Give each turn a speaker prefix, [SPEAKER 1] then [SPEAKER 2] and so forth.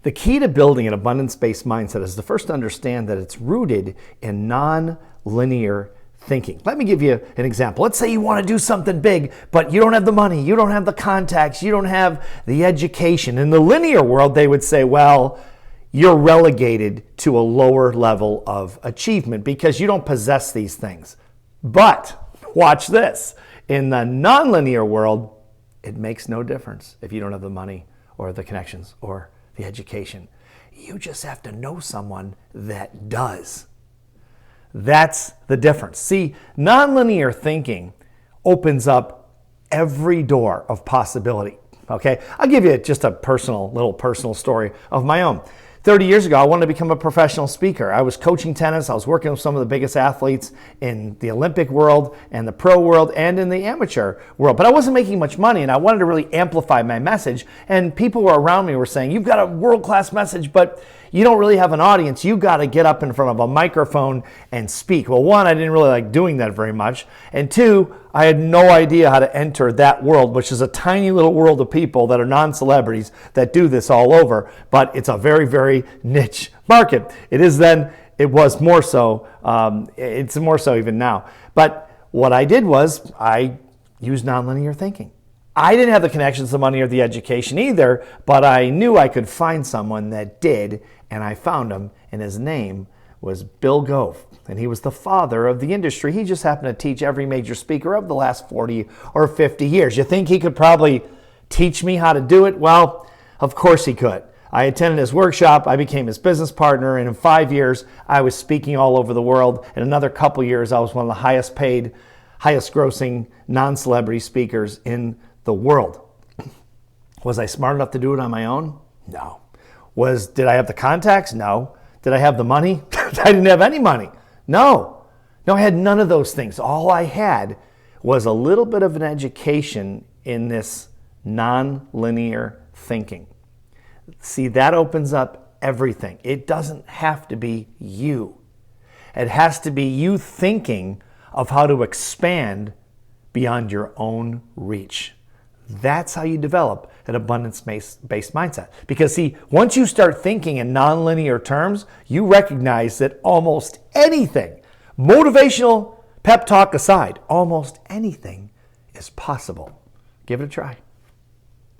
[SPEAKER 1] The key to building an abundance-based mindset is to first understand that it's rooted in non-linear thinking. Let me give you an example. Let's say you want to do something big, but you don't have the money, you don't have the contacts, you don't have the education. In the linear world, they would say, well, you're relegated to a lower level of achievement because you don't possess these things. But watch this. In the non-linear world, it makes no difference if you don't have the money or the connections or the education. You just have to know someone that does. That's the difference. See, nonlinear thinking opens up every door of possibility. Okay, I'll give you just a little personal story of my own. 30 years ago, I wanted to become a professional speaker. I was coaching tennis. I was working with some of the biggest athletes in the Olympic world and the pro world and in the amateur world. But I wasn't making much money, and I wanted to really amplify my message. And people were around me were saying, you've got a world-class message, but you don't really have an audience. You got to get up in front of a microphone and speak. Well, one, I didn't really like doing that very much. And two, I had no idea how to enter that world, which is a tiny little world of people that are non-celebrities that do this all over. But it's a very, very niche market. It was more so. It's more so even now. But what I did was I used nonlinear thinking. I didn't have the connections, the money, or the education either, but I knew I could find someone that did, and I found him, and his name was Bill Gove, and he was the father of the industry. He just happened to teach every major speaker of the last 40 or 50 years. You think he could probably teach me how to do it? Well, of course he could. I attended his workshop, I became his business partner, and in 5 years, I was speaking all over the world. In another couple years, I was one of the highest paid, highest grossing non-celebrity speakers in the world. Was I smart enough to do it on my own? No. Did I have the contacts? No. Did I have the money? I didn't have any money. No, I had none of those things. All I had was a little bit of an education in this non-linear thinking. See, that opens up everything. It doesn't have to be you. It has to be you thinking of how to expand beyond your own reach. That's how you develop an abundance-based mindset. Because see, once you start thinking in nonlinear terms, you recognize that almost anything, motivational pep talk aside, almost anything is possible. Give it a try.